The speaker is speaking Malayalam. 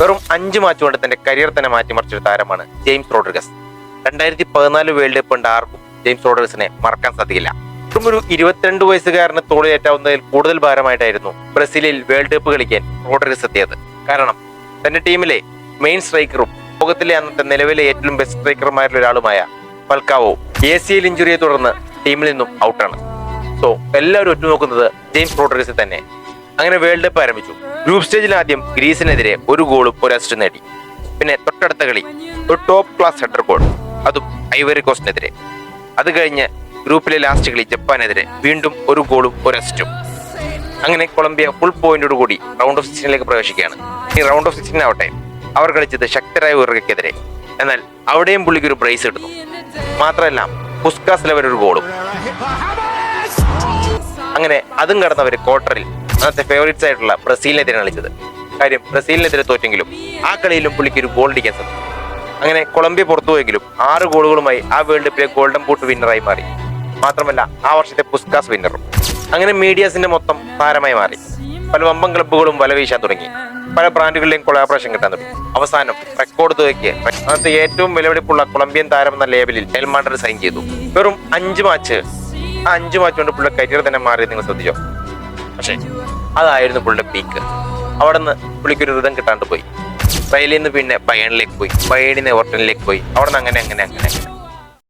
വെറും 5 മാച്ച് കൊണ്ട് തന്റെ കരിയർ തന്നെ മാറ്റിമറിച്ചൊരു താരമാണ് ജെയിംസ് റോഡ്രിഗസ്. 2014 വേൾഡ് കപ്പ് കൊണ്ട് ആർക്കും ജെയിംസ് റോഡ്രിഗസിനെ മറക്കാൻ സാധിക്കില്ല. ഒരു 22 വയസ്സുകാരന് തോളിലേറ്റാവുന്നതിൽ കൂടുതൽ ഭാരമായിട്ടായിരുന്നു ബ്രസീലിൽ വേൾഡ് കപ്പ് കളിക്കാൻ റോഡ്രിഗസ് എത്തിയത്. കാരണം തന്റെ ടീമിലെ മെയിൻ സ്ട്രൈക്കറും ലോകത്തിലെ അന്നത്തെ നിലവിലെ ഏറ്റവും ബെസ്റ്റ് സ്ട്രൈക്കർമാരിൽ ഒരാളുമായ ഫൽക്കാവോ ACL ഇഞ്ചുറിയെ തുടർന്ന് ടീമിൽ നിന്നും ഔട്ടാണ്. സോ എല്ലാവരും ഒറ്റുനോക്കുന്നത് ജെയിംസ് റോഡ്രിഗസിൽ തന്നെ. അങ്ങനെ വേൾഡ് കപ്പ് ആരംഭിച്ചു. ഗ്രൂപ്പ് സ്റ്റേജിൽ ആദ്യം ഗ്രീസിനെതിരെ 1 ഗോളും 1 അസിസ്റ്റും നേടി. പിന്നെ തൊട്ടടുത്ത കളി ഒരു ടോപ്പ് ക്ലാസ് ഹെഡർ ഗോൾ, അതും ഐവറി കോസ്റ്റിനെതിരെ. അത് കഴിഞ്ഞ് ഗ്രൂപ്പിലെ ലാസ്റ്റ് കളി ജപ്പാനെതിരെ വീണ്ടും 1 ഗോളും 1 അസിസ്റ്റും. അങ്ങനെ കൊളംബിയ ഫുൾ പോയിന്റോടുകൂടി റൗണ്ട് ഓഫ് 16 പ്രവേശിക്കുകയാണ്. ഈ റൗണ്ട് ഓഫ് 16 ആവട്ടെ അവർ കളിച്ചത് ശക്തരായ ഉറുഗ്വയ്ക്കെതിരെ. എന്നാൽ അവിടെയും പുള്ളിക്ക് ഒരു ബ്രേസ് ഇടുന്നു. മാത്രമല്ല പുസ്കാസ് ലെവൽ 1 ഗോളും. അങ്ങനെ അതും കടന്നവർ ക്വാർട്ടറിൽ അന്നത്തെ ഫേവറേറ്റ്സ് ആയിട്ടുള്ള ബ്രസീലിനെതിരെ കളിച്ചത്. കാര്യം ബ്രസീലിനെതിരെ തോറ്റെങ്കിലും ആ കളിയിലും പുള്ളിക്ക് ഒരു ഗോൾ അടിക്കാൻ സാധിച്ചു. അങ്ങനെ കൊളംബിയ പുറത്തുപോയെങ്കിലും 6 ഗോളുകളുമായി ആ വേൾഡ് കപ്പിലെ ഗോൾഡൻ ബൂട്ട് വിന്നറായി മാറി. മാത്രമല്ല ആ വർഷത്തെ പുസ്കാസ് വിന്നറും. അങ്ങനെ മീഡിയാസിന്റെ മൊത്തം താരമായി മാറി. പല വമ്പൻ ക്ലബ്ബുകളും വല വീശാൻ തുടങ്ങി. പല ബ്രാൻഡുകളിലെയും കൊളാബറേഷൻ കിട്ടാൻ തുടങ്ങി. അവസാനം റെക്കോർഡ് തുകയ്ക്ക് അന്നത്തെ ഏറ്റവും വിലപിടിപ്പുള്ള കൊളംബിയൻ താരം എന്ന ലേബലിൽ റയൽ മാഡ്രിഡ് സൈൻ ചെയ്തു. വെറും 5 മാച്ച്. ആ 5 മാച്ച് കൊണ്ട് പുള്ളിയുടെ കരിയർ തന്നെ മാറി. നിങ്ങൾ ശ്രദ്ധിച്ചോ? പക്ഷേ അതായിരുന്നു പുള്ളിയുടെ പീക്ക്. അവിടെ നിന്ന് പുള്ളിക്കൊരു റിതം കിട്ടാണ്ട് പോയി. റയലിൽ നിന്ന് പിന്നെ ബയേണിലേക്ക് പോയി, ബയേണിൽ നിന്ന് എവർട്ടണിലേക്ക് പോയി. അവിടെ നിന്ന് അങ്ങനെ